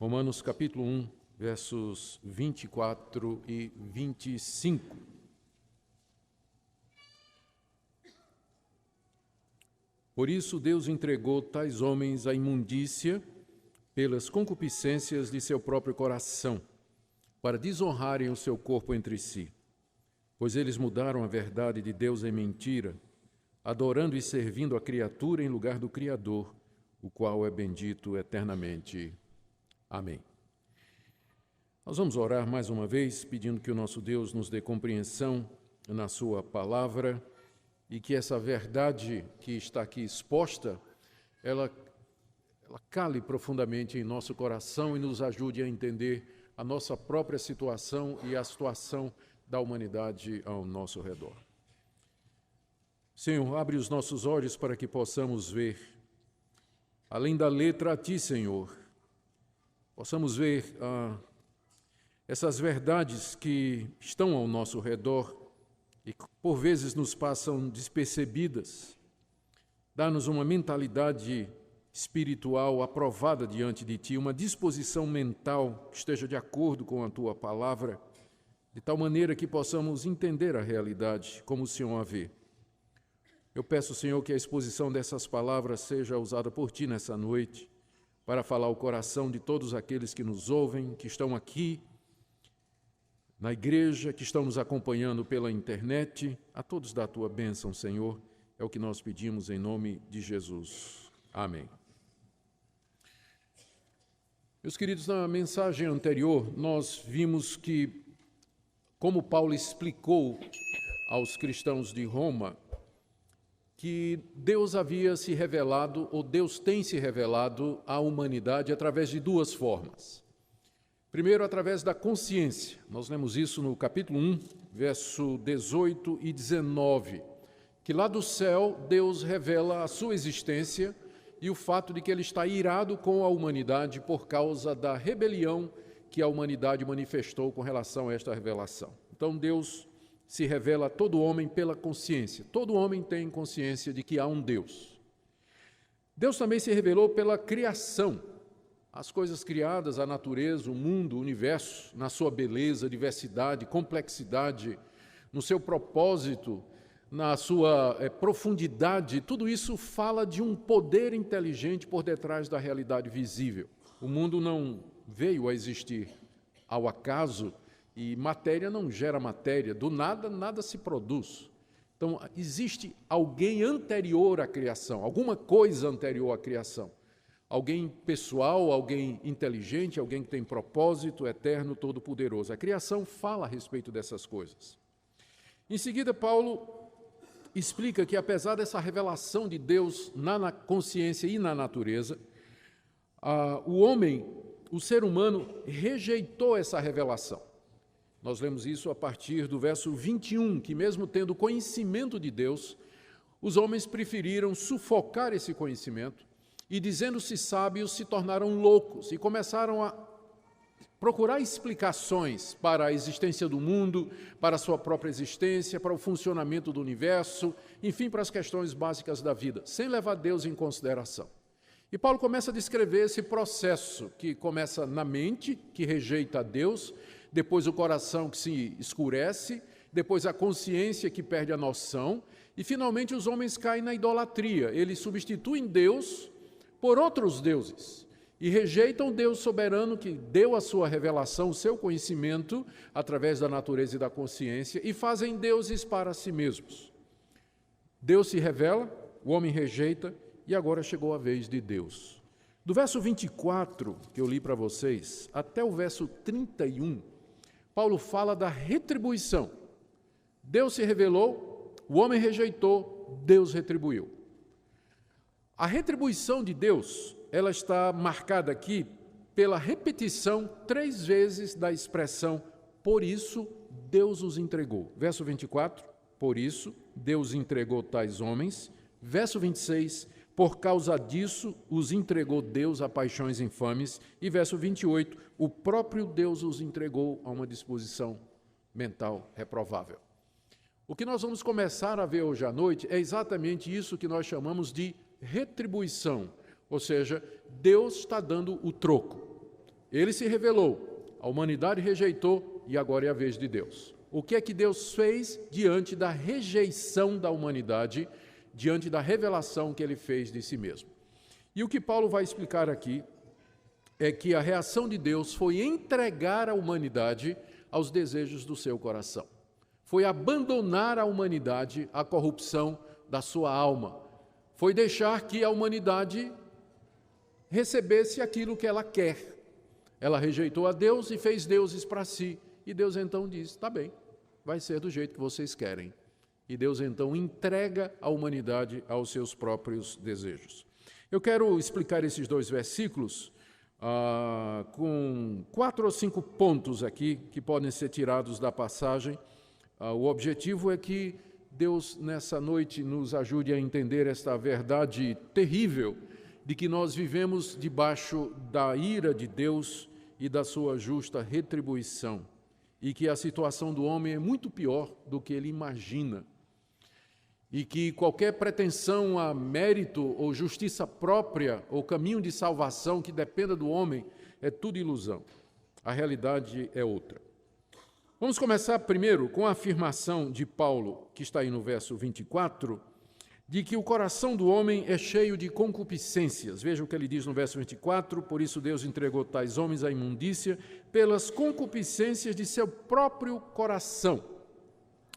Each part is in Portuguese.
Romanos capítulo 1, versos 24 e 25. Por isso Deus entregou tais homens à imundícia pelas concupiscências de seu próprio coração, para desonrarem o seu corpo entre si. Pois eles mudaram a verdade de Deus em mentira, adorando e servindo a criatura em lugar do Criador, o qual é bendito eternamente. Amém. Nós vamos orar mais uma vez, pedindo que o nosso Deus nos dê compreensão na sua palavra e que essa verdade que está aqui exposta, ela cale profundamente em nosso coração e nos ajude a entender a nossa própria situação e a situação da humanidade ao nosso redor. Senhor, abre os nossos olhos para que possamos ver, além da letra, a Ti, Senhor, possamos ver essas verdades que estão ao nosso redor e por vezes nos passam despercebidas. Dá-nos uma mentalidade espiritual aprovada diante de Ti, uma disposição mental que esteja de acordo com a Tua palavra, de tal maneira que possamos entender a realidade como o Senhor a vê. Eu peço, Senhor, que a exposição dessas palavras seja usada por Ti nessa noite, para falar ao coração de todos aqueles que nos ouvem, que estão aqui na igreja, que estão nos acompanhando pela internet, a todos da Tua bênção, Senhor, é o que nós pedimos em nome de Jesus. Amém. Meus queridos, na mensagem anterior, nós vimos que, como Paulo explicou aos cristãos de Roma, que Deus havia se revelado, ou Deus tem se revelado à humanidade através de duas formas. Primeiro, através da consciência. Nós lemos isso no capítulo 1, verso 18 e 19, que lá do céu Deus revela a sua existência e o fato de que Ele está irado com a humanidade por causa da rebelião que a humanidade manifestou com relação a esta revelação. Então, Deus se revela a todo homem pela consciência. Todo homem tem consciência de que há um Deus. Deus também se revelou pela criação. As coisas criadas, a natureza, o mundo, o universo, na sua beleza, diversidade, complexidade, no seu propósito, na sua profundidade, tudo isso fala de um poder inteligente por detrás da realidade visível. O mundo não veio a existir ao acaso, e matéria não gera matéria, do nada, nada se produz. Então, existe alguém anterior à criação, alguma coisa anterior à criação. Alguém pessoal, alguém inteligente, alguém que tem propósito eterno, todo-poderoso. A criação fala a respeito dessas coisas. Em seguida, Paulo explica que, apesar dessa revelação de Deus na consciência e na natureza, o homem, o ser humano, rejeitou essa revelação. Nós lemos isso a partir do verso 21, que mesmo tendo conhecimento de Deus, os homens preferiram sufocar esse conhecimento e, dizendo-se sábios, se tornaram loucos e começaram a procurar explicações para a existência do mundo, para a sua própria existência, para o funcionamento do universo, enfim, para as questões básicas da vida, sem levar Deus em consideração. E Paulo começa a descrever esse processo que começa na mente, que rejeita a Deus, depois o coração que se escurece, depois a consciência que perde a noção, e finalmente os homens caem na idolatria. Eles substituem Deus por outros deuses e rejeitam o Deus soberano que deu a sua revelação, o seu conhecimento, através da natureza e da consciência, e fazem deuses para si mesmos. Deus se revela, o homem rejeita, e agora chegou a vez de Deus. Do verso 24, que eu li para vocês, até o verso 31, Paulo fala da retribuição. Deus se revelou, o homem rejeitou, Deus retribuiu. A retribuição de Deus, ela está marcada aqui pela repetição 3 vezes da expressão, por isso Deus os entregou. Verso 24, por isso Deus entregou tais homens. Verso 26, por causa disso os entregou Deus a paixões infames. E verso 28, o próprio Deus os entregou a uma disposição mental reprovável. O que nós vamos começar a ver hoje à noite é exatamente isso que nós chamamos de retribuição, ou seja, Deus está dando o troco. Ele se revelou, a humanidade rejeitou e agora é a vez de Deus. O que é que Deus fez diante da rejeição da humanidade, diante da revelação que ele fez de si mesmo? E o que Paulo vai explicar aqui é que a reação de Deus foi entregar a humanidade aos desejos do seu coração. Foi abandonar a humanidade à corrupção da sua alma. Foi deixar que a humanidade recebesse aquilo que ela quer. Ela rejeitou a Deus e fez deuses para si. E Deus então diz, tá bem, vai ser do jeito que vocês querem. E Deus então entrega a humanidade aos seus próprios desejos. Eu quero explicar esses 2 versículos com 4 ou 5 pontos aqui que podem ser tirados da passagem. O objetivo é que Deus, nessa noite, nos ajude a entender esta verdade terrível de que nós vivemos debaixo da ira de Deus e da sua justa retribuição, e que a situação do homem é muito pior do que ele imagina, e que qualquer pretensão a mérito ou justiça própria ou caminho de salvação que dependa do homem é tudo ilusão. A realidade é outra. Vamos começar primeiro com a afirmação de Paulo, que está aí no verso 24, de que o coração do homem é cheio de concupiscências. Veja o que ele diz no verso 24, por isso Deus entregou tais homens à imundícia pelas concupiscências de seu próprio coração.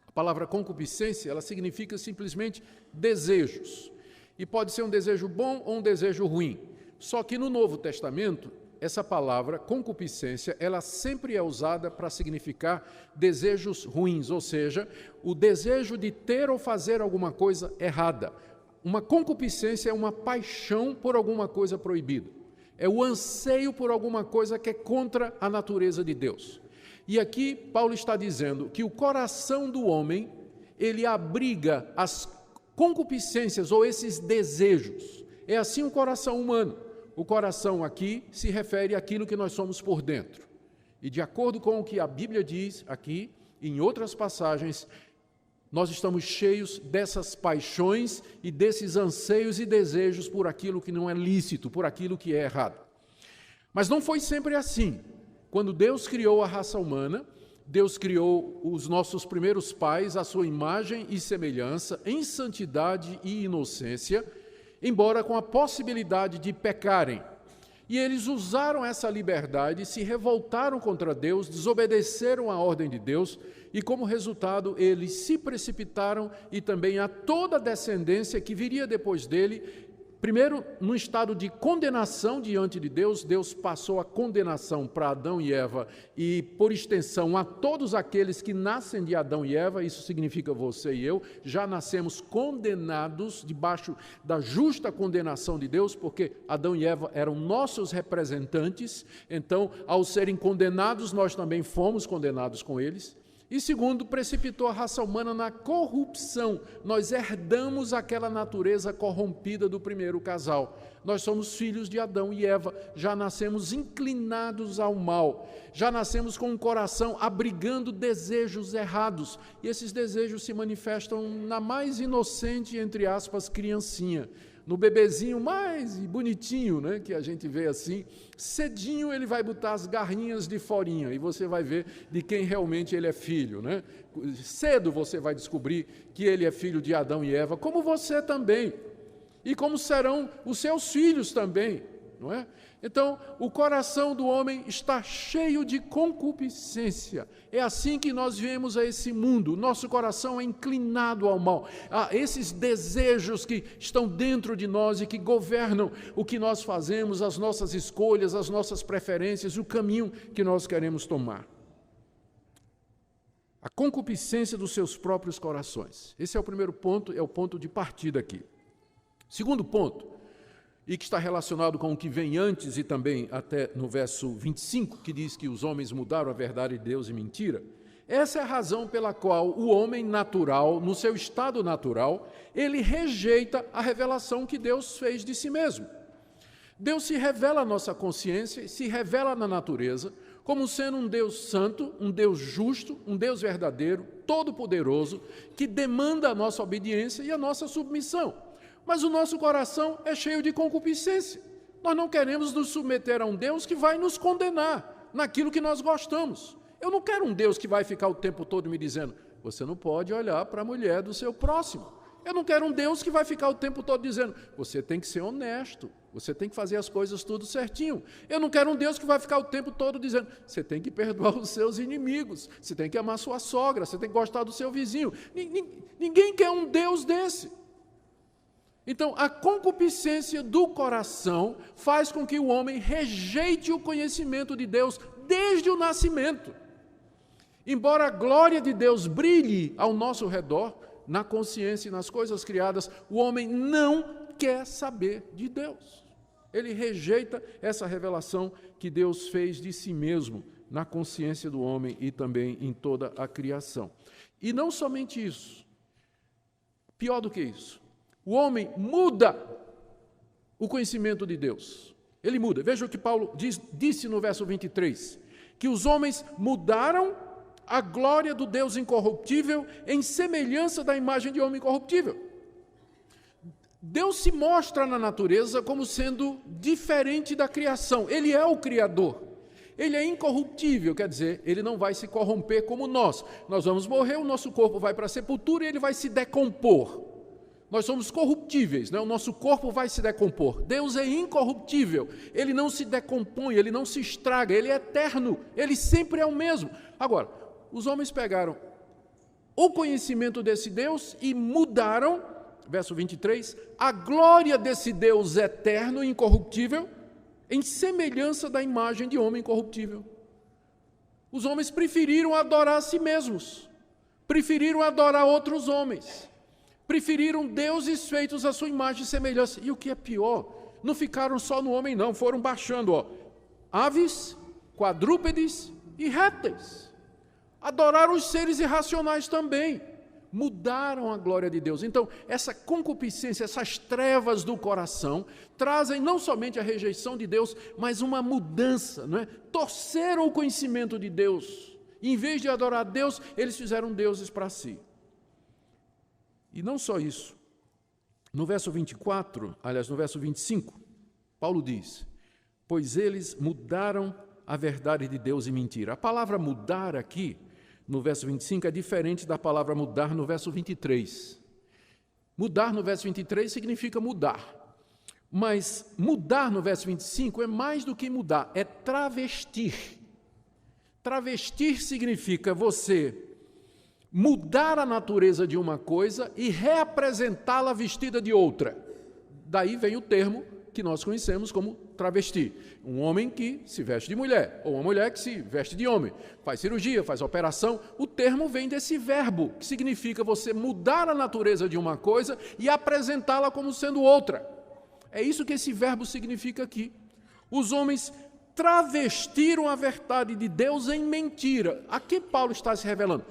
A palavra concupiscência, ela significa simplesmente desejos. E pode ser um desejo bom ou um desejo ruim. Só que no Novo Testamento, essa palavra, concupiscência, ela sempre é usada para significar desejos ruins, ou seja, o desejo de ter ou fazer alguma coisa errada. Uma concupiscência é uma paixão por alguma coisa proibida. É o anseio por alguma coisa que é contra a natureza de Deus. E aqui Paulo está dizendo que o coração do homem, ele abriga as concupiscências ou esses desejos. É assim o coração humano. O coração aqui se refere àquilo que nós somos por dentro. E de acordo com o que a Bíblia diz aqui, em outras passagens, nós estamos cheios dessas paixões e desses anseios e desejos por aquilo que não é lícito, por aquilo que é errado. Mas não foi sempre assim. Quando Deus criou a raça humana, Deus criou os nossos primeiros pais à sua imagem e semelhança, em santidade e inocência, embora com a possibilidade de pecarem. E eles usaram essa liberdade, se revoltaram contra Deus, desobedeceram à ordem de Deus, e como resultado eles se precipitaram e também a toda a descendência que viria depois dele. Primeiro, no estado de condenação diante de Deus, Deus passou a condenação para Adão e Eva e, por extensão, a todos aqueles que nascem de Adão e Eva, isso significa você e eu, já nascemos condenados debaixo da justa condenação de Deus, porque Adão e Eva eram nossos representantes, então, ao serem condenados, nós também fomos condenados com eles. E segundo, precipitou a raça humana na corrupção. Nós herdamos aquela natureza corrompida do primeiro casal. Nós somos filhos de Adão e Eva, já nascemos inclinados ao mal, já nascemos com um coração abrigando desejos errados. E esses desejos se manifestam na mais inocente, entre aspas, criancinha. No bebezinho mais bonitinho, né, que a gente vê assim, cedinho ele vai botar as garrinhas de forinha e você vai ver de quem realmente ele é filho, né? Cedo você vai descobrir que ele é filho de Adão e Eva, como você também, e como serão os seus filhos também, não é? Então, o coração do homem está cheio de concupiscência. É assim que nós viemos a esse mundo. Nosso coração é inclinado ao mal. Há esses desejos que estão dentro de nós e que governam o que nós fazemos, as nossas escolhas, as nossas preferências, o caminho que nós queremos tomar. A concupiscência dos seus próprios corações. Esse é o primeiro ponto, é o ponto de partida aqui. Segundo ponto, e que está relacionado com o que vem antes e também até no verso 25, que diz que os homens mudaram a verdade de Deus em mentira. Essa é a razão pela qual o homem natural, no seu estado natural, ele rejeita a revelação que Deus fez de si mesmo. Deus se revela à nossa consciência, se revela na natureza, como sendo um Deus santo, um Deus justo, um Deus verdadeiro, todo-poderoso, que demanda a nossa obediência e a nossa submissão. Mas o nosso coração é cheio de concupiscência. Nós não queremos nos submeter a um Deus que vai nos condenar naquilo que nós gostamos. Eu não quero um Deus que vai ficar o tempo todo me dizendo, você não pode olhar para a mulher do seu próximo. Eu não quero um Deus que vai ficar o tempo todo dizendo, você tem que ser honesto, você tem que fazer as coisas tudo certinho. Eu não quero um Deus que vai ficar o tempo todo dizendo, você tem que perdoar os seus inimigos, você tem que amar sua sogra, você tem que gostar do seu vizinho. Ninguém quer um Deus desse. Então, a concupiscência do coração faz com que o homem rejeite o conhecimento de Deus desde o nascimento. Embora a glória de Deus brilhe ao nosso redor, na consciência e nas coisas criadas, o homem não quer saber de Deus. Ele rejeita essa revelação que Deus fez de si mesmo na consciência do homem e também em toda a criação. E não somente isso, pior do que isso, o homem muda o conhecimento de Deus. Ele muda. Veja o que Paulo disse no verso 23, que os homens mudaram a glória do Deus incorruptível em semelhança da imagem de homem incorruptível. Deus se mostra na natureza como sendo diferente da criação. Ele é o Criador. Ele é incorruptível, quer dizer, ele não vai se corromper como nós. Nós vamos morrer, o nosso corpo vai para a sepultura e ele vai se decompor. Nós somos corruptíveis, né? O nosso corpo vai se decompor. Deus é incorruptível, ele não se decompõe, ele não se estraga, ele é eterno, ele sempre é o mesmo. Agora, os homens pegaram o conhecimento desse Deus e mudaram, verso 23, a glória desse Deus eterno e incorruptível em semelhança da imagem de homem incorruptível. Os homens preferiram adorar a si mesmos, preferiram adorar outros homens, preferiram deuses feitos à sua imagem e semelhança. E o que é pior, não ficaram só no homem não, foram baixando, aves, quadrúpedes e répteis. Adoraram os seres irracionais também, mudaram a glória de Deus. Então, essa concupiscência, essas trevas do coração, trazem não somente a rejeição de Deus, mas uma mudança, não é? Torceram o conhecimento de Deus. Em vez de adorar a Deus, eles fizeram deuses para si. E não só isso. No verso 24, aliás, no verso 25, Paulo diz, pois eles mudaram a verdade de Deus em mentira. A palavra mudar aqui, no verso 25, é diferente da palavra mudar no verso 23. Mudar no verso 23 significa mudar. Mas mudar no verso 25 é mais do que mudar, é travestir. Travestir significa você mudar a natureza de uma coisa e reapresentá-la vestida de outra. Daí vem o termo que nós conhecemos como travesti. Um homem que se veste de mulher, ou uma mulher que se veste de homem, faz cirurgia, faz operação. O termo vem desse verbo, que significa você mudar a natureza de uma coisa e apresentá-la como sendo outra. É isso que esse verbo significa aqui. Os homens travestiram a verdade de Deus em mentira. A que Paulo está se referindo?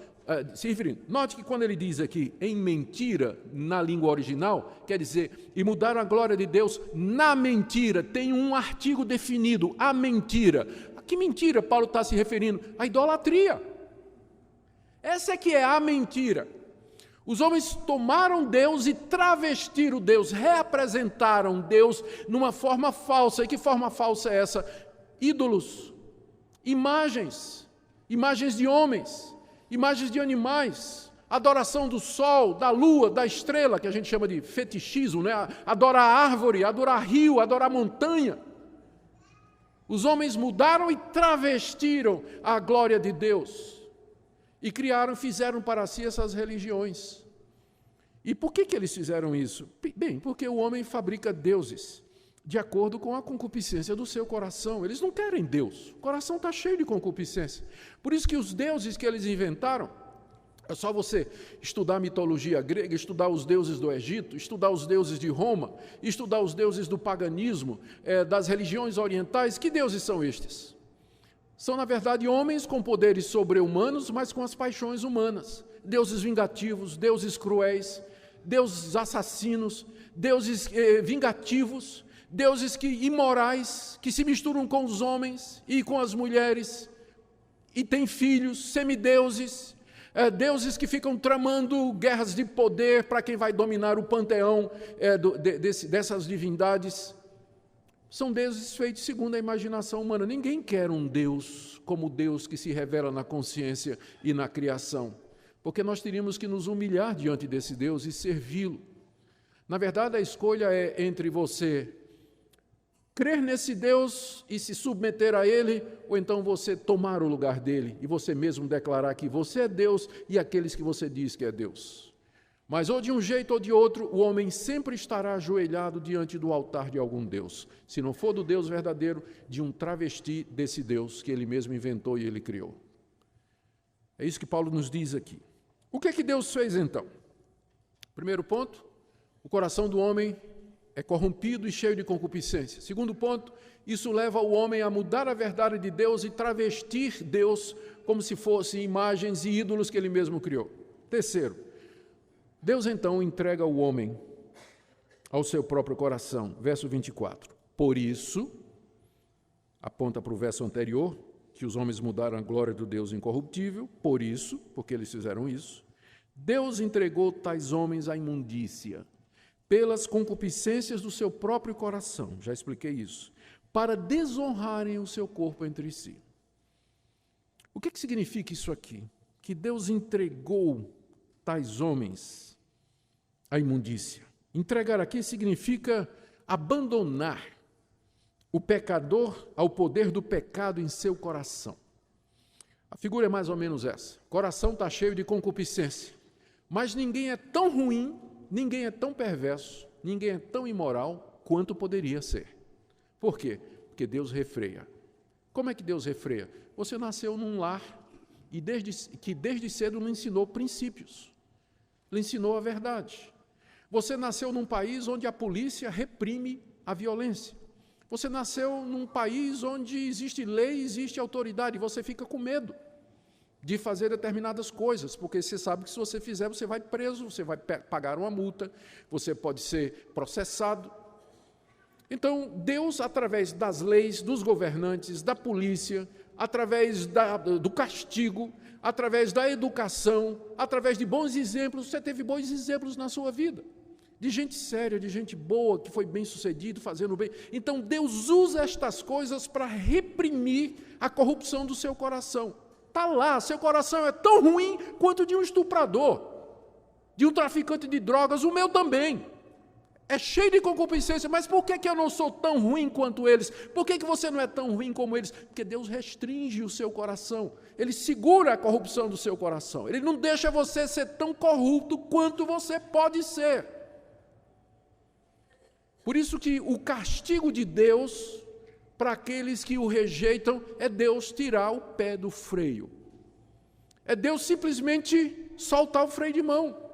Note que quando ele diz aqui em mentira, na língua original, quer dizer, e mudaram a glória de Deus na mentira, tem um artigo definido, a mentira. A que mentira Paulo está se referindo? A idolatria. Essa é que é a mentira. Os homens tomaram Deus e travestiram Deus, reapresentaram Deus numa forma falsa. E que forma falsa é essa? Ídolos, imagens de homens, imagens de animais, adoração do sol, da lua, da estrela, que a gente chama de fetichismo, né? Adorar árvore, adorar rio, adorar montanha. Os homens mudaram e travestiram a glória de Deus e fizeram para si essas religiões. E por que eles fizeram isso? Bem, porque o homem fabrica deuses de acordo com a concupiscência do seu coração. Eles não querem Deus. O coração está cheio de concupiscência. Por isso que os deuses que eles inventaram, é só você estudar a mitologia grega, estudar os deuses do Egito, estudar os deuses de Roma, estudar os deuses do paganismo, das religiões orientais. Que deuses são estes? São, na verdade, homens com poderes sobre-humanos, mas com as paixões humanas. Deuses vingativos, deuses cruéis, deuses assassinos, deuses vingativos, deuses imorais, que se misturam com os homens e com as mulheres, e têm filhos, semideuses, deuses que ficam tramando guerras de poder para quem vai dominar o panteão dessas divindades. são deuses feitos segundo a imaginação humana. Ninguém quer um Deus como o Deus que se revela na consciência e na criação, porque nós teríamos que nos humilhar diante desse Deus e servi-lo. Na verdade, a escolha é entre você crer nesse Deus e se submeter a Ele, ou então você tomar o lugar dele e você mesmo declarar que você é Deus e aqueles que você diz que é Deus. Mas ou de um jeito ou de outro, o homem sempre estará ajoelhado diante do altar de algum Deus. Se não for do Deus verdadeiro, de um travesti desse Deus que ele mesmo inventou e ele criou. É isso que Paulo nos diz aqui. O que é que Deus fez então? Primeiro ponto, o coração do homem é corrompido e cheio de concupiscência. Segundo ponto, isso leva o homem a mudar a verdade de Deus e travestir Deus como se fossem imagens e ídolos que ele mesmo criou. Terceiro, Deus então entrega o homem ao seu próprio coração. Verso 24. Por isso, aponta para o verso anterior, que os homens mudaram a glória do Deus incorruptível. Por isso, porque eles fizeram isso, Deus entregou tais homens à imundícia, pelas concupiscências do seu próprio coração, já expliquei isso, para desonrarem o seu corpo entre si. O que significa isso aqui? Que Deus entregou tais homens à imundícia. Entregar aqui significa abandonar o pecador ao poder do pecado em seu coração. A figura é mais ou menos essa. O coração está cheio de concupiscência, mas ninguém é tão ruim, ninguém é tão perverso, ninguém é tão imoral quanto poderia ser. Por quê? Porque Deus refreia. Como é que Deus refreia? Você nasceu num lar e desde cedo lhe ensinou princípios, lhe ensinou a verdade. Você nasceu num país onde a polícia reprime a violência. Você nasceu num país onde existe lei, existe autoridade, e você fica com medo de fazer determinadas coisas, porque você sabe que se você fizer, você vai preso, você vai pagar uma multa, você pode ser processado. Então, Deus, através das leis, dos governantes, da polícia, através do castigo, através da educação, através de bons exemplos, você teve bons exemplos na sua vida, de gente séria, de gente boa, que foi bem-sucedido, fazendo bem. Então, Deus usa estas coisas para reprimir a corrupção do seu coração. Está lá, seu coração é tão ruim quanto de um estuprador, de um traficante de drogas, o meu também. É cheio de concupiscência, mas por que eu não sou tão ruim quanto eles? Por que você não é tão ruim como eles? Porque Deus restringe o seu coração, Ele segura a corrupção do seu coração, Ele não deixa você ser tão corrupto quanto você pode ser. Por isso que o castigo de Deus para aqueles que o rejeitam é Deus tirar o pé do freio. É Deus simplesmente soltar o freio de mão.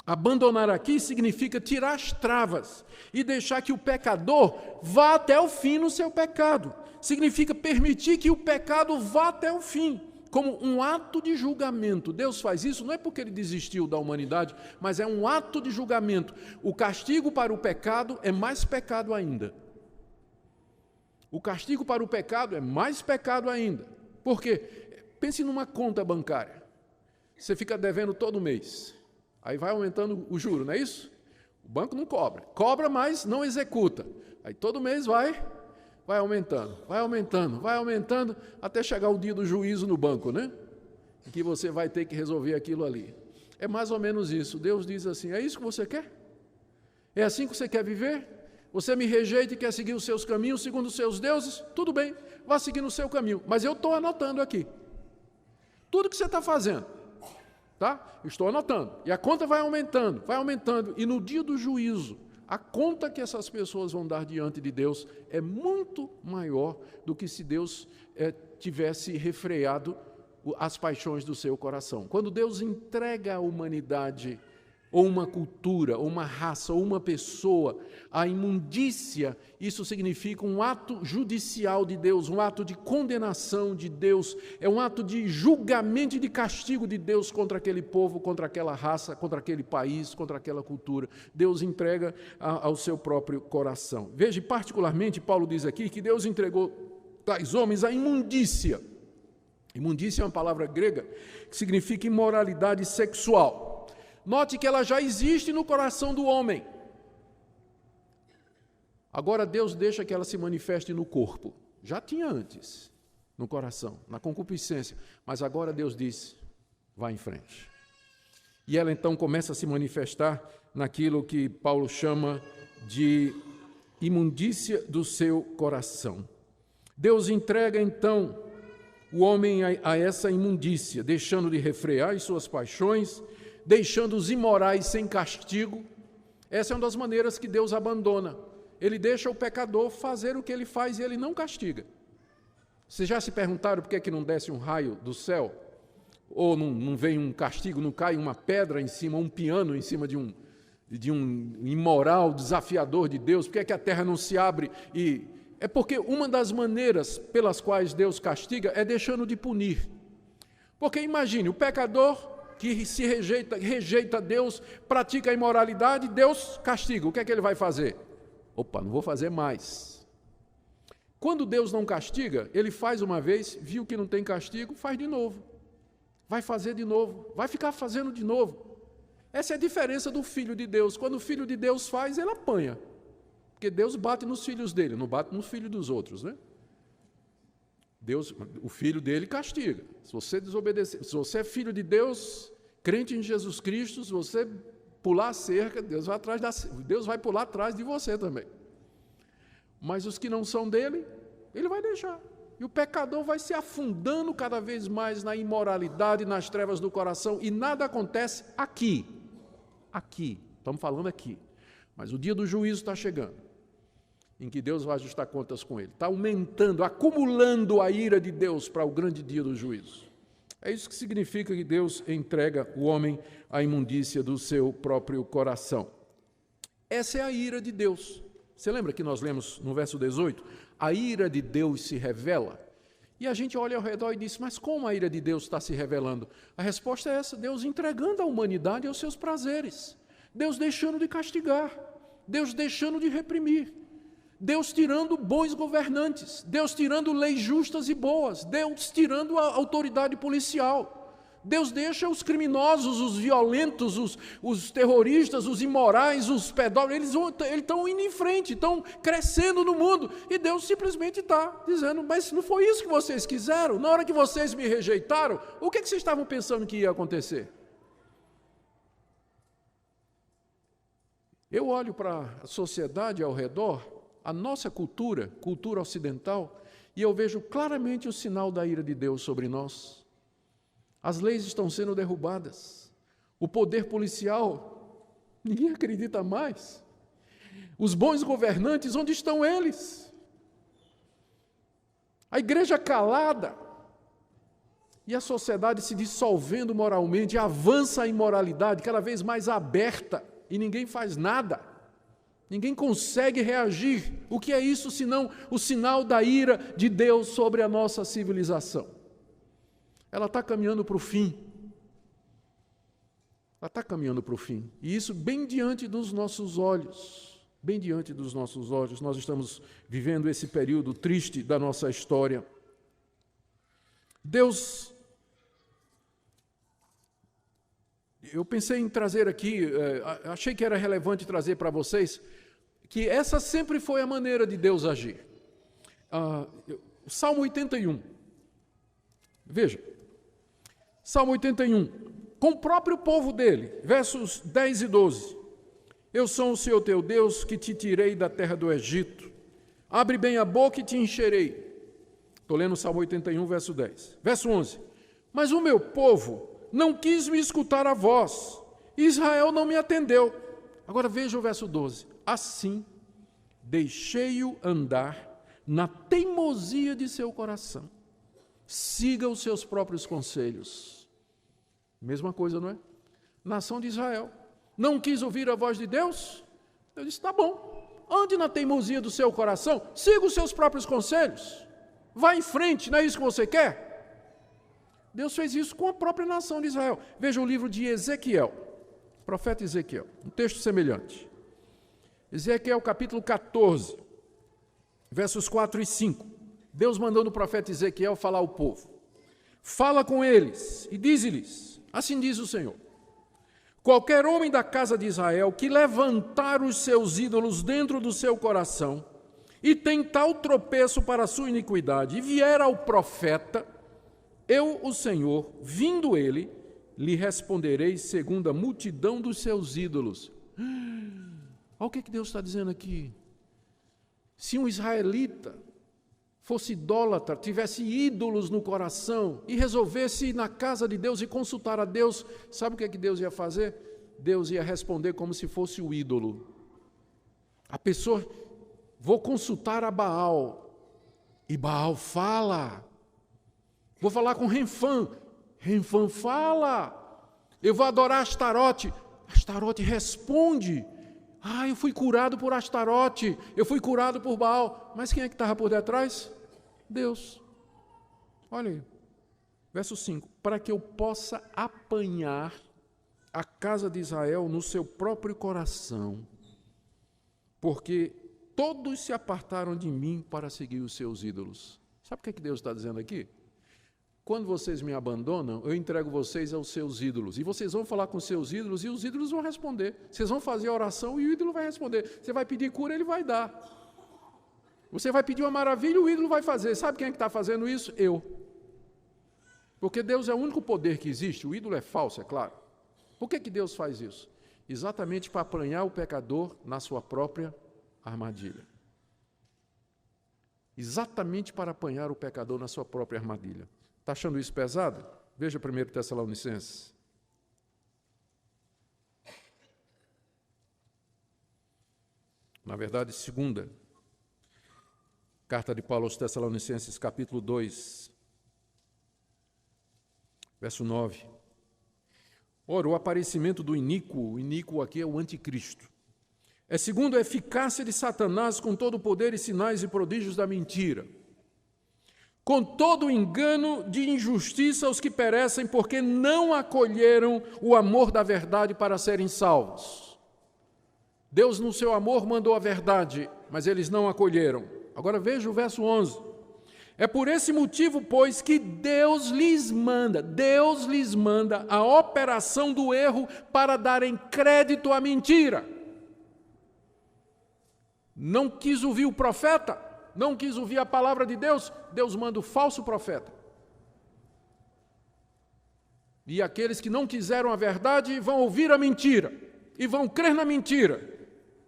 Abandonar aqui significa tirar as travas e deixar que o pecador vá até o fim no seu pecado. Significa permitir que o pecado vá até o fim, como um ato de julgamento. Deus faz isso não é porque Ele desistiu da humanidade, mas é um ato de julgamento. O castigo para o pecado é mais pecado ainda. O castigo para o pecado é mais pecado ainda. Por quê? Pense numa conta bancária. Você fica devendo todo mês. Aí vai aumentando o juro, não é isso? O banco não cobra. Cobra, mas não executa. Aí todo mês vai aumentando, até chegar o dia do juízo no banco, né? Em que você vai ter que resolver aquilo ali. É mais ou menos isso. Deus diz assim, é isso que você quer? É assim que você quer viver? Você me rejeita e quer seguir os seus caminhos segundo os seus deuses? Tudo bem, vá seguindo o seu caminho. Mas eu estou anotando aqui. Tudo que você está fazendo. Tá? Estou anotando. E a conta vai aumentando. E no dia do juízo, a conta que essas pessoas vão dar diante de Deus é muito maior do que se Deus tivesse refreado as paixões do seu coração. Quando Deus entrega a humanidade, ou uma cultura, ou uma raça, ou uma pessoa, a imundícia, isso significa um ato judicial de Deus, um ato de condenação de Deus, é um ato de julgamento e de castigo de Deus contra aquele povo, contra aquela raça, contra aquele país, contra aquela cultura. Deus entrega ao seu próprio coração. Veja, particularmente, Paulo diz aqui que Deus entregou tais homens à imundícia. Imundícia é uma palavra grega que significa imoralidade sexual. Note que ela já existe no coração do homem. Agora Deus deixa que ela se manifeste no corpo. Já tinha antes, no coração, na concupiscência. Mas agora Deus diz, vá em frente. E ela então começa a se manifestar naquilo que Paulo chama de imundícia do seu coração. Deus entrega então o homem a essa imundícia, deixando de refrear as suas paixões, deixando os imorais sem castigo. Essa é uma das maneiras que Deus abandona. Ele deixa o pecador fazer o que ele faz e ele não castiga. Vocês já se perguntaram por que não desce um raio do céu? Ou não vem um castigo, não cai uma pedra em cima, um piano em cima de um imoral desafiador de Deus? Por que a terra não se abre? É porque uma das maneiras pelas quais Deus castiga é deixando de punir. Porque imagine, o pecador que se rejeita Deus, pratica a imoralidade, Deus castiga. O que é que ele vai fazer? Opa, não vou fazer mais. Quando Deus não castiga, ele faz uma vez, viu que não tem castigo, faz de novo. Vai fazer de novo, vai ficar fazendo de novo. Essa é a diferença do Filho de Deus. Quando o Filho de Deus faz, ele apanha. Porque Deus bate nos filhos dele, não bate nos filhos dos outros, né? Deus, o filho dele castiga. Se você desobedecer, se você é filho de Deus, crente em Jesus Cristo, se você pular a cerca, Deus vai pular atrás de você também. Mas os que não são dele, ele vai deixar. E o pecador vai se afundando cada vez mais na imoralidade, nas trevas do coração, e nada acontece aqui. Aqui, estamos falando aqui. Mas o dia do juízo está chegando, em que Deus vai ajustar contas com ele. Está aumentando, acumulando a ira de Deus para o grande dia do juízo. É isso que significa que Deus entrega o homem à imundícia do seu próprio coração. Essa é a ira de Deus. Você lembra que nós lemos no verso 18? A ira de Deus se revela. E a gente olha ao redor e diz, mas como a ira de Deus está se revelando? A resposta é essa, Deus entregando a humanidade aos seus prazeres. Deus deixando de castigar. Deus deixando de reprimir. Deus tirando bons governantes, Deus tirando leis justas e boas, Deus tirando a autoridade policial. Deus deixa os criminosos, os violentos, os terroristas, os imorais, os pedófilos, eles estão indo em frente, estão crescendo no mundo. E Deus simplesmente está dizendo, mas não foi isso que vocês quiseram? Na hora que vocês me rejeitaram, o que vocês estavam pensando que ia acontecer? Eu olho para a sociedade ao redor, a nossa cultura ocidental, e eu vejo claramente o sinal da ira de Deus sobre nós. As leis estão sendo derrubadas. O poder policial, ninguém acredita mais. Os bons governantes, onde estão eles? A igreja calada. E a sociedade se dissolvendo moralmente, avança a imoralidade cada vez mais aberta, e ninguém faz nada. Ninguém consegue reagir. O que é isso senão o sinal da ira de Deus sobre a nossa civilização? Ela está caminhando para o fim. Ela está caminhando para o fim. E isso bem diante dos nossos olhos. Bem diante dos nossos olhos. Nós estamos vivendo esse período triste da nossa história. Deus... Eu pensei em trazer aqui, achei que era relevante trazer para vocês, que essa sempre foi a maneira de Deus agir. Salmo 81. Veja, Salmo 81, com o próprio povo dele, versos 10 e 12. Eu sou o Senhor teu Deus, que te tirei da terra do Egito. Abre bem a boca e te encherei. Estou lendo o Salmo 81, verso 10. Verso 11. Mas o meu povo não quis me escutar a voz, Israel não me atendeu. Agora veja o verso 12. Assim, deixei-o andar na teimosia de seu coração. Siga os seus próprios conselhos. Mesma coisa, não é? Nação de Israel. Não quis ouvir a voz de Deus? Eu disse, tá bom. Ande na teimosia do seu coração, siga os seus próprios conselhos. Vá em frente, não é isso que você quer? Deus fez isso com a própria nação de Israel. Veja o livro de Ezequiel, profeta Ezequiel, um texto semelhante. Ezequiel capítulo 14, versos 4 e 5. Deus mandando o profeta Ezequiel falar ao povo. Fala com eles e diz-lhes, assim diz o Senhor, Qualquer homem da casa de Israel que levantar os seus ídolos dentro do seu coração e tem tal tropeço para a sua iniquidade, e vier ao profeta, eu, o Senhor, vindo ele, lhe responderei segundo a multidão dos seus ídolos. Olha o que Deus está dizendo aqui. Se um israelita fosse idólatra, tivesse ídolos no coração e resolvesse ir na casa de Deus e consultar a Deus, sabe o que Deus ia fazer? Deus ia responder como se fosse o ídolo. A pessoa, vou consultar a Baal, e Baal fala. Vou falar com Renfã, Renfã fala. Eu vou adorar Astarote, Astarote responde. Eu fui curado por Astarote, eu fui curado por Baal. Mas quem é que estava por detrás? Deus. Olha aí, verso 5. Para que eu possa apanhar a casa de Israel no seu próprio coração, porque todos se apartaram de mim para seguir os seus ídolos. Sabe o que Deus está dizendo aqui? Quando vocês me abandonam, eu entrego vocês aos seus ídolos. E vocês vão falar com os seus ídolos e os ídolos vão responder. Vocês vão fazer a oração e o ídolo vai responder. Você vai pedir cura, ele vai dar. Você vai pedir uma maravilha, o ídolo vai fazer. Sabe quem é que está fazendo isso? Eu. Porque Deus é o único poder que existe. O ídolo é falso, é claro. Por que Deus faz isso? Exatamente para apanhar o pecador na sua própria armadilha. Exatamente para apanhar o pecador na sua própria armadilha. Está achando isso pesado? Veja 1 Tessalonicenses. Na verdade, 2ª carta de Paulo aos Tessalonicenses, capítulo 2, verso 9. Ora, o aparecimento do iníquo, o iníquo aqui é o anticristo, é segundo a eficácia de Satanás com todo o poder e sinais e prodígios da mentira, com todo o engano de injustiça aos que perecem, porque não acolheram o amor da verdade para serem salvos. Deus, no seu amor, mandou a verdade, mas eles não acolheram. Agora veja o verso 11. É por esse motivo, pois, que Deus lhes manda a operação do erro para darem crédito à mentira. Não quis ouvir o profeta? Não quis ouvir a palavra de Deus? Deus manda o falso profeta. E aqueles que não quiseram a verdade vão ouvir a mentira e vão crer na mentira.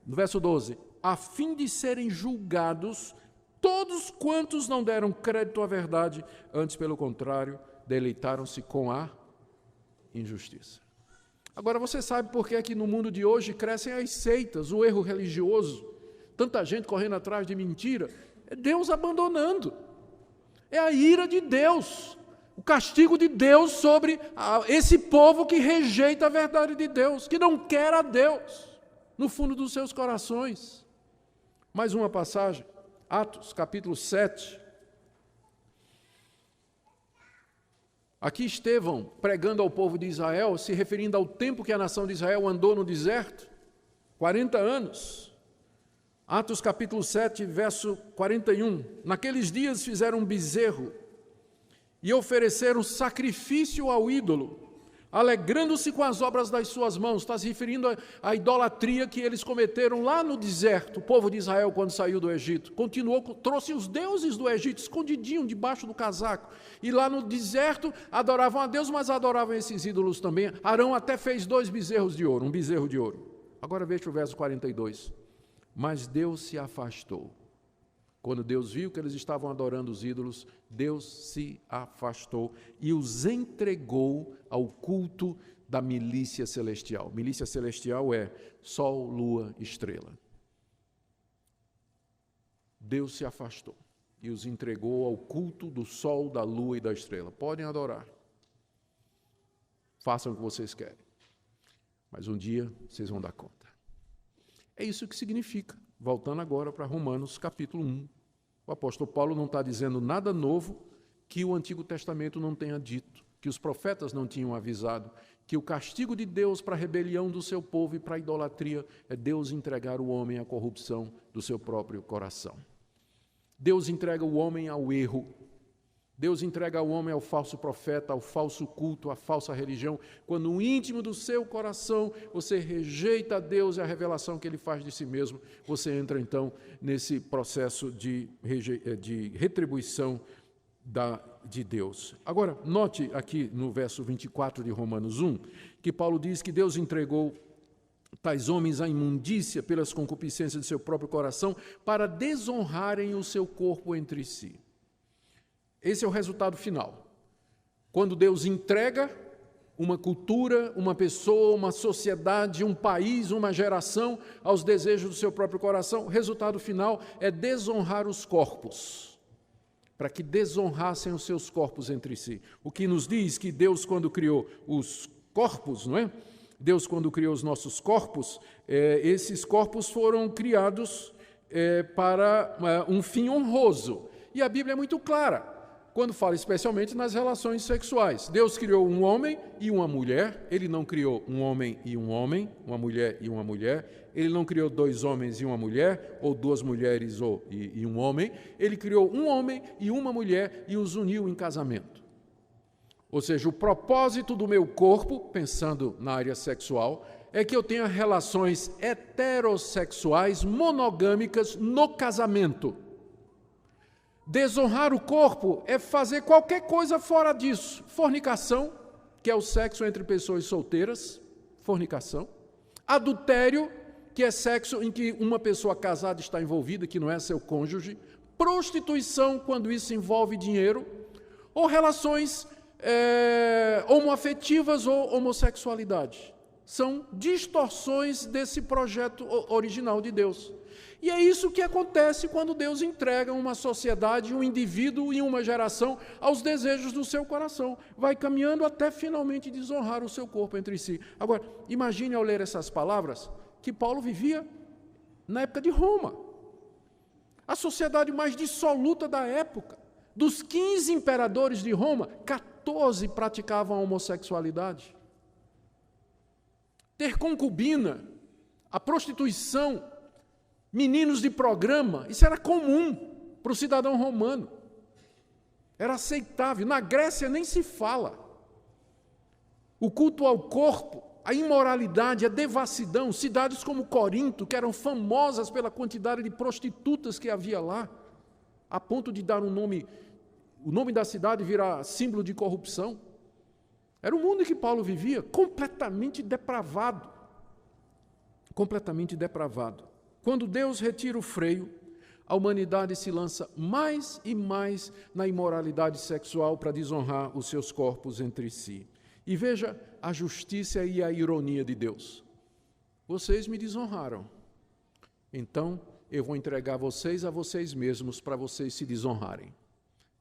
No verso 12, a fim de serem julgados todos quantos não deram crédito à verdade, antes, pelo contrário, deleitaram-se com a injustiça. Agora, você sabe por que é que no mundo de hoje crescem as seitas, o erro religioso, tanta gente correndo atrás de mentira? É Deus abandonando. É a ira de Deus, o castigo de Deus sobre esse povo que rejeita a verdade de Deus, que não quer a Deus no fundo dos seus corações. Mais uma passagem, Atos, capítulo 7. Aqui Estevão, pregando ao povo de Israel, se referindo ao tempo que a nação de Israel andou no deserto, 40 anos. Atos capítulo 7, verso 41. Naqueles dias fizeram um bezerro e ofereceram sacrifício ao ídolo, alegrando-se com as obras das suas mãos. Está se referindo à idolatria que eles cometeram lá no deserto, o povo de Israel, quando saiu do Egito. Continuou, trouxe os deuses do Egito, escondidinho debaixo do casaco. E lá no deserto adoravam a Deus, mas adoravam esses ídolos também. Arão até fez 2 bezerros de ouro, um bezerro de ouro. Agora veja o verso 42. Mas Deus se afastou. Quando Deus viu que eles estavam adorando os ídolos, Deus se afastou e os entregou ao culto da milícia celestial. Milícia celestial é sol, lua, estrela. Deus se afastou e os entregou ao culto do sol, da lua e da estrela. Podem adorar. Façam o que vocês querem. Mas um dia vocês vão dar conta. É isso que significa. Voltando agora para Romanos capítulo 1. O apóstolo Paulo não está dizendo nada novo que o Antigo Testamento não tenha dito, que os profetas não tinham avisado, que o castigo de Deus para a rebelião do seu povo e para a idolatria é Deus entregar o homem à corrupção do seu próprio coração. Deus entrega o homem ao erro. Deus entrega o homem ao falso profeta, ao falso culto, à falsa religião, quando no íntimo do seu coração você rejeita a Deus e a revelação que Ele faz de si mesmo, você entra então nesse processo de retribuição de Deus. Agora, note aqui no verso 24 de Romanos 1, que Paulo diz que Deus entregou tais homens à imundícia pelas concupiscências de seu próprio coração para desonrarem o seu corpo entre si. Esse é o resultado final. Quando Deus entrega uma cultura, uma pessoa, uma sociedade, um país, uma geração aos desejos do seu próprio coração, o resultado final é desonrar os corpos, para que desonrassem os seus corpos entre si. O que nos diz que Deus, quando criou os corpos, não é? Deus, quando criou os nossos corpos, esses corpos foram criados para um fim honroso. E a Bíblia é muito clara, quando fala especialmente nas relações sexuais. Deus criou um homem e uma mulher, Ele não criou um homem e um homem, uma mulher e uma mulher, Ele não criou dois homens e uma mulher, ou duas mulheres e um homem, Ele criou um homem e uma mulher e os uniu em casamento. Ou seja, o propósito do meu corpo, pensando na área sexual, é que eu tenha relações heterossexuais monogâmicas no casamento. Desonrar o corpo é fazer qualquer coisa fora disso. Fornicação, que é o sexo entre pessoas solteiras, fornicação. Adultério, que é sexo em que uma pessoa casada está envolvida, que não é seu cônjuge. Prostituição, quando isso envolve dinheiro. Ou relações homoafetivas ou homossexualidade. São distorções desse projeto original de Deus. E é isso que acontece quando Deus entrega uma sociedade, um indivíduo e uma geração aos desejos do seu coração. Vai caminhando até finalmente desonrar o seu corpo entre si. Agora, imagine ao ler essas palavras que Paulo vivia na época de Roma. A sociedade mais dissoluta da época. Dos 15 imperadores de Roma, 14 praticavam a homossexualidade. Ter concubina, a prostituição, meninos de programa, isso era comum para o cidadão romano. Era aceitável. Na Grécia nem se fala. O culto ao corpo, a imoralidade, a devassidão, cidades como Corinto, que eram famosas pela quantidade de prostitutas que havia lá, a ponto de dar o nome da cidade virar símbolo de corrupção. Era o mundo em que Paulo vivia, completamente depravado. Completamente depravado. Quando Deus retira o freio, a humanidade se lança mais e mais na imoralidade sexual para desonrar os seus corpos entre si. E veja a justiça e a ironia de Deus. Vocês me desonraram, então eu vou entregar vocês a vocês mesmos para vocês se desonrarem.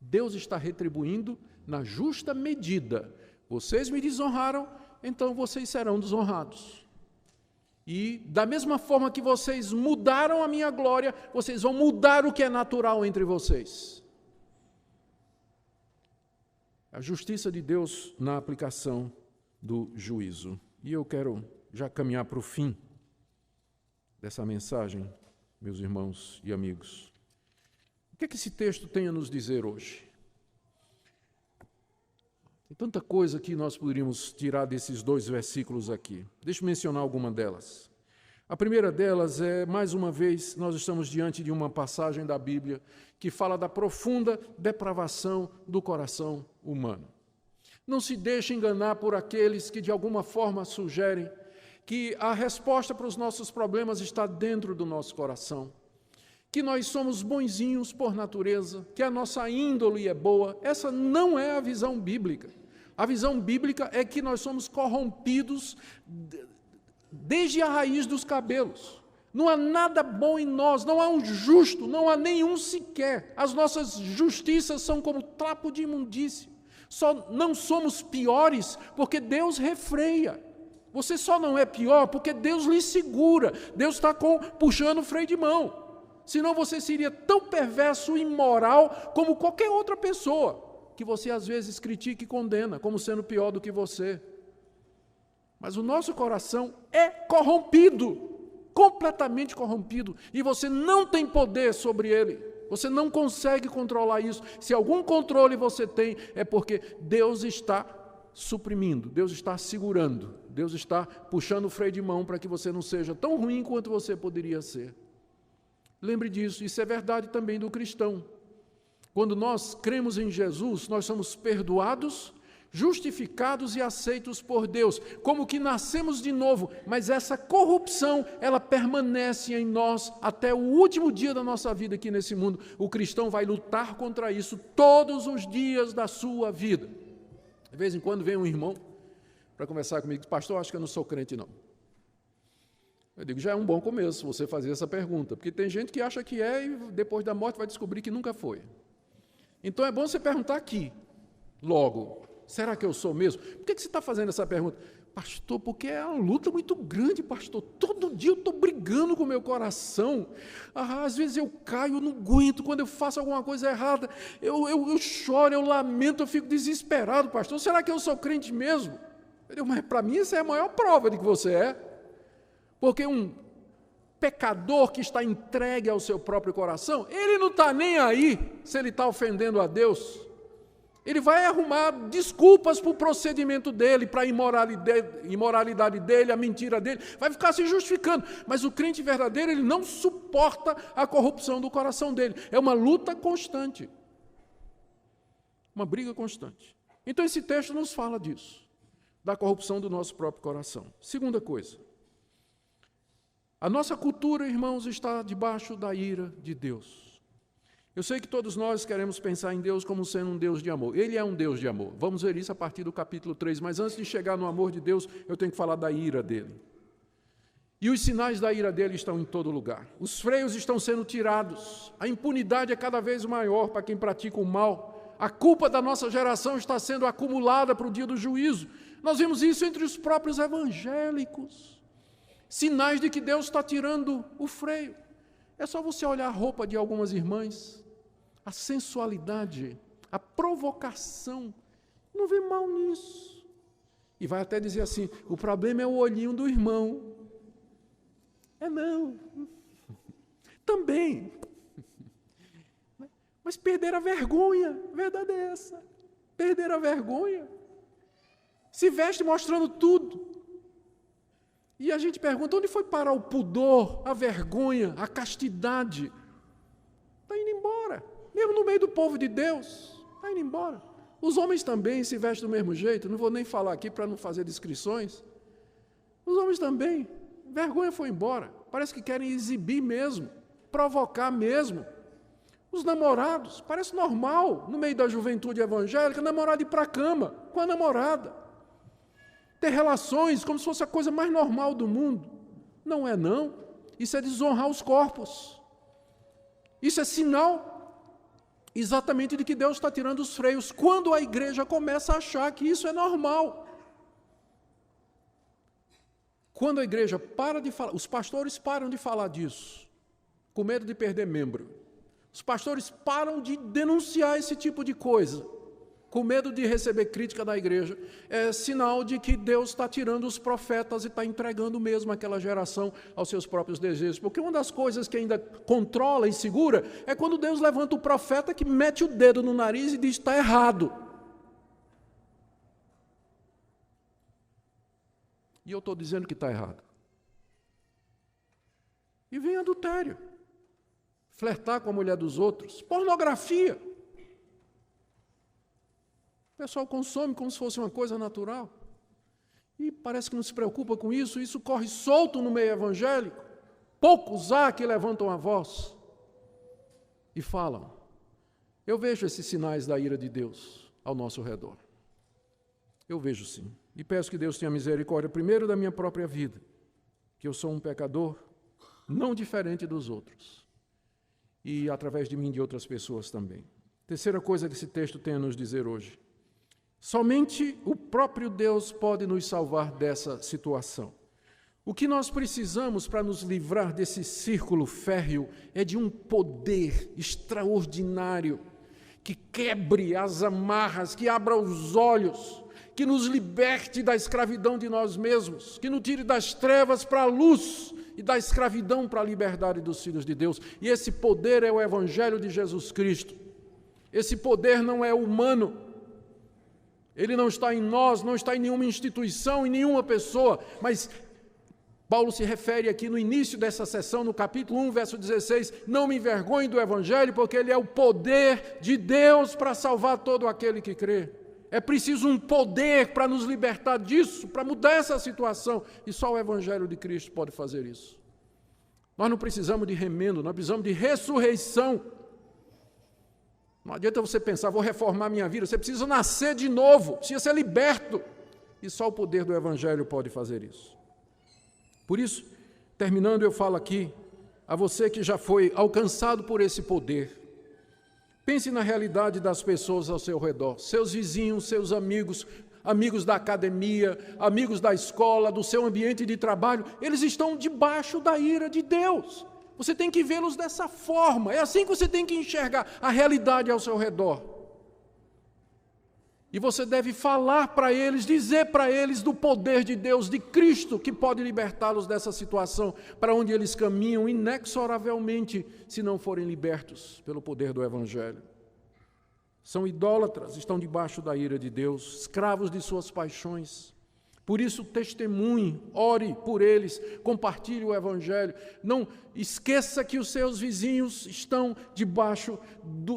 Deus está retribuindo na justa medida. Vocês me desonraram, então vocês serão desonrados. E da mesma forma que vocês mudaram a minha glória, vocês vão mudar o que é natural entre vocês. A justiça de Deus na aplicação do juízo. E eu quero já caminhar para o fim dessa mensagem, meus irmãos e amigos. O que é que esse texto tem a nos dizer hoje? Tem tanta coisa que nós poderíamos tirar desses dois versículos aqui. Deixa eu mencionar alguma delas. A primeira delas é, mais uma vez, nós estamos diante de uma passagem da Bíblia que fala da profunda depravação do coração humano. Não se deixe enganar por aqueles que de alguma forma sugerem que a resposta para os nossos problemas está dentro do nosso coração, que nós somos bonzinhos por natureza, que a nossa índole é boa. Essa não é a visão bíblica. A visão bíblica é que nós somos corrompidos desde a raiz dos cabelos. Não há nada bom em nós, não há um justo, não há nenhum sequer. As nossas justiças são como trapo de imundícia. Só não somos piores porque Deus refreia. Você só não é pior porque Deus lhe segura. Deus está puxando o freio de mão. Senão você seria tão perverso e imoral como qualquer outra pessoa que você às vezes critica e condena como sendo pior do que você. Mas o nosso coração é corrompido, completamente corrompido, e você não tem poder sobre ele. Você não consegue controlar isso. Se algum controle você tem, é porque Deus está suprimindo, Deus está segurando, Deus está puxando o freio de mão para que você não seja tão ruim quanto você poderia ser. Lembre disso, isso é verdade também do cristão. Quando nós cremos em Jesus, nós somos perdoados, justificados e aceitos por Deus, como que nascemos de novo, mas essa corrupção, ela permanece em nós até o último dia da nossa vida aqui nesse mundo. O cristão vai lutar contra isso todos os dias da sua vida. De vez em quando vem um irmão para conversar comigo, diz, pastor, acho que eu não sou crente não. Eu digo, já é um bom começo você fazer essa pergunta, porque tem gente que acha que é e depois da morte vai descobrir que nunca foi. Então é bom você perguntar aqui, logo, será que eu sou mesmo? Por que você está fazendo essa pergunta? Pastor, porque é uma luta muito grande, pastor. Todo dia eu estou brigando com o meu coração. Às vezes eu caio, eu não aguento. Quando eu faço alguma coisa errada, eu choro, eu lamento, eu fico desesperado, pastor. Será que eu sou crente mesmo? Eu digo, mas para mim essa é a maior prova de que você é. Porque um pecador que está entregue ao seu próprio coração, ele não está nem aí se ele está ofendendo a Deus. Ele vai arrumar desculpas para o procedimento dele, para a imoralidade dele, a mentira dele, vai ficar se justificando. Mas o crente verdadeiro, ele não suporta a corrupção do coração dele. É uma luta constante. Uma briga constante. Então esse texto nos fala disso, da corrupção do nosso próprio coração. Segunda coisa, a nossa cultura, irmãos, está debaixo da ira de Deus. Eu sei que todos nós queremos pensar em Deus como sendo um Deus de amor. Ele é um Deus de amor. Vamos ver isso a partir do capítulo 3. Mas antes de chegar no amor de Deus, eu tenho que falar da ira dele. E os sinais da ira dele estão em todo lugar. Os freios estão sendo tirados. A impunidade é cada vez maior para quem pratica o mal. A culpa da nossa geração está sendo acumulada para o dia do juízo. Nós vemos isso entre os próprios evangélicos. Sinais de que Deus está tirando o freio. É só você olhar a roupa de algumas irmãs, a sensualidade, a provocação. Não vê mal nisso. E vai até dizer assim, o problema é o olhinho do irmão. É não. Também. Mas perder a vergonha, a verdade é essa. Perder a vergonha. Se veste mostrando tudo. E a gente pergunta, onde foi parar o pudor, a vergonha, a castidade? Está indo embora. Mesmo no meio do povo de Deus, está indo embora. Os homens também se vestem do mesmo jeito, não vou nem falar aqui para não fazer descrições. Os homens também. Vergonha foi embora. Parece que querem exibir mesmo, provocar mesmo. Os namorados, parece normal, no meio da juventude evangélica, namorado ir para a cama com a namorada. Ter relações como se fosse a coisa mais normal do mundo. Não é não. Isso é desonrar os corpos. Isso é sinal exatamente de que Deus está tirando os freios. Quando a igreja começa a achar que isso é normal. Quando a igreja para de falar, os pastores param de falar disso, com medo de perder membro. Os pastores param de denunciar esse tipo de coisa, com medo de receber crítica da igreja. É sinal de que Deus está tirando os profetas e está entregando mesmo aquela geração aos seus próprios desejos. Porque uma das coisas que ainda controla e segura é quando Deus levanta o profeta que mete o dedo no nariz e diz, está errado. E eu estou dizendo que está errado. E vem adultério. Flertar com a mulher dos outros. Pornografia. O pessoal consome como se fosse uma coisa natural. E parece que não se preocupa com isso. Isso corre solto no meio evangélico. Poucos há que levantam a voz e falam. Eu vejo esses sinais da ira de Deus ao nosso redor. Eu vejo sim. E peço que Deus tenha misericórdia primeiro da minha própria vida, que eu sou um pecador não diferente dos outros. E através de mim de outras pessoas também. Terceira coisa que esse texto tem a nos dizer hoje. Somente o próprio Deus pode nos salvar dessa situação. O que nós precisamos para nos livrar desse círculo férreo é de um poder extraordinário que quebre as amarras, que abra os olhos, que nos liberte da escravidão de nós mesmos, que nos tire das trevas para a luz e da escravidão para a liberdade dos filhos de Deus. E esse poder é o Evangelho de Jesus Cristo. Esse poder não é humano. Ele não está em nós, não está em nenhuma instituição, em nenhuma pessoa, mas Paulo se refere aqui no início dessa sessão, no capítulo 1, verso 16, não me envergonhe do Evangelho, porque ele é o poder de Deus para salvar todo aquele que crê. É preciso um poder para nos libertar disso, para mudar essa situação, e só o Evangelho de Cristo pode fazer isso. Nós não precisamos de remendo, nós precisamos de ressurreição. Não adianta você pensar, vou reformar minha vida, você precisa nascer de novo, precisa ser liberto, e só o poder do Evangelho pode fazer isso. Por isso, terminando, eu falo aqui a você que já foi alcançado por esse poder. Pense na realidade das pessoas ao seu redor, seus vizinhos, seus amigos, amigos da academia, amigos da escola, do seu ambiente de trabalho, eles estão debaixo da ira de Deus. Você tem que vê-los dessa forma, é assim que você tem que enxergar a realidade ao seu redor. E você deve falar para eles, dizer para eles do poder de Deus, de Cristo, que pode libertá-los dessa situação, para onde eles caminham inexoravelmente, se não forem libertos pelo poder do Evangelho. São idólatras, estão debaixo da ira de Deus, escravos de suas paixões. Por isso, testemunhe, ore por eles, compartilhe o Evangelho. Não esqueça que os seus vizinhos estão debaixo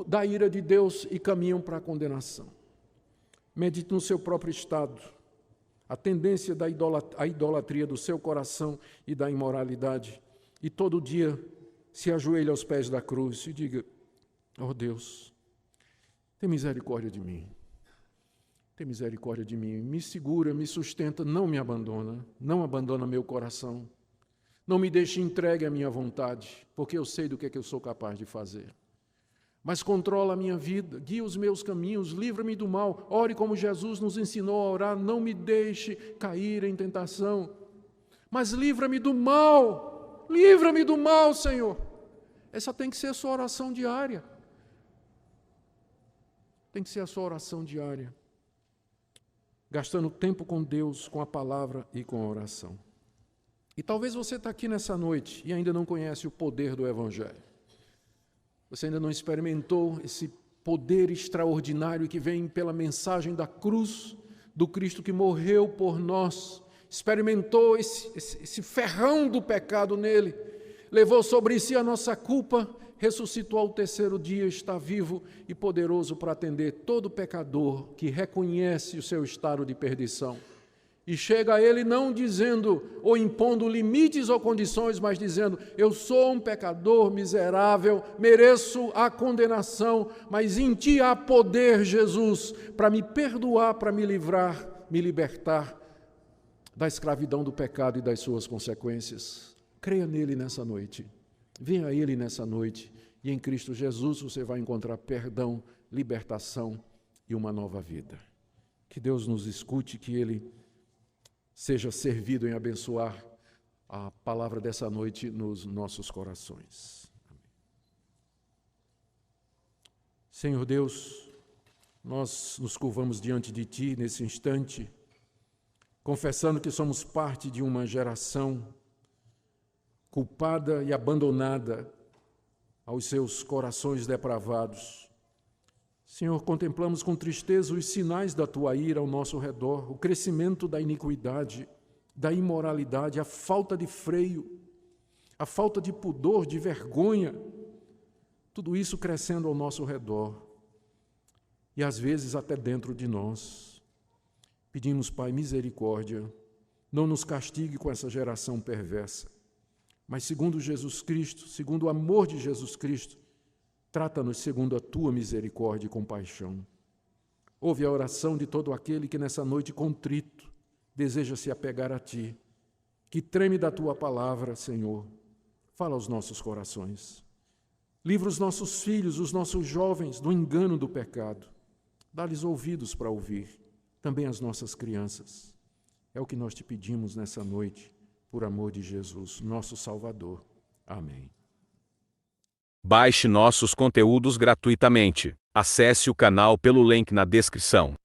da ira de Deus e caminham para a condenação. Medite no seu próprio estado, a tendência da idolatria do seu coração e da imoralidade. E todo dia se ajoelhe aos pés da cruz e diga, ó Deus, tem misericórdia de mim. Tem misericórdia de mim. Me segura, me sustenta, não me abandona. Não abandona meu coração. Não me deixe entregue à minha vontade, porque eu sei do que é que eu sou capaz de fazer. Mas controla a minha vida, guia os meus caminhos, livra-me do mal. Ore como Jesus nos ensinou a orar, não me deixe cair em tentação. Mas livra-me do mal, Senhor. Essa tem que ser a sua oração diária. Tem que ser a sua oração diária. Gastando tempo com Deus, com a palavra e com a oração. E talvez você está aqui nessa noite e ainda não conhece o poder do Evangelho. Você ainda não experimentou esse poder extraordinário que vem pela mensagem da cruz, do Cristo que morreu por nós, experimentou esse ferrão do pecado nele, levou sobre si a nossa culpa, ressuscitou ao terceiro dia, está vivo e poderoso para atender todo pecador que reconhece o seu estado de perdição. E chega a ele não dizendo ou impondo limites ou condições, mas dizendo, eu sou um pecador miserável, mereço a condenação, mas em ti há poder, Jesus, para me perdoar, para me livrar, me libertar da escravidão do pecado e das suas consequências. Creia nele nessa noite, venha a ele nessa noite, e em Cristo Jesus você vai encontrar perdão, libertação e uma nova vida. Que Deus nos escute, que Ele seja servido em abençoar a palavra dessa noite nos nossos corações. Amém. Senhor Deus, nós nos curvamos diante de Ti nesse instante, confessando que somos parte de uma geração culpada e abandonada aos seus corações depravados. Senhor, contemplamos com tristeza os sinais da Tua ira ao nosso redor, o crescimento da iniquidade, da imoralidade, a falta de freio, a falta de pudor, de vergonha, tudo isso crescendo ao nosso redor e às vezes até dentro de nós. Pedimos, Pai, misericórdia, não nos castigue com essa geração perversa, mas segundo Jesus Cristo, segundo o amor de Jesus Cristo, trata-nos segundo a Tua misericórdia e compaixão. Ouve a oração de todo aquele que nessa noite contrito deseja se apegar a Ti, que treme da Tua palavra, Senhor. Fala aos nossos corações. Livra os nossos filhos, os nossos jovens do engano do pecado. Dá-lhes ouvidos para ouvir, também as nossas crianças. É o que nós te pedimos nessa noite, por amor de Jesus, nosso Salvador. Amém. Baixe nossos conteúdos gratuitamente. Acesse o canal pelo link na descrição.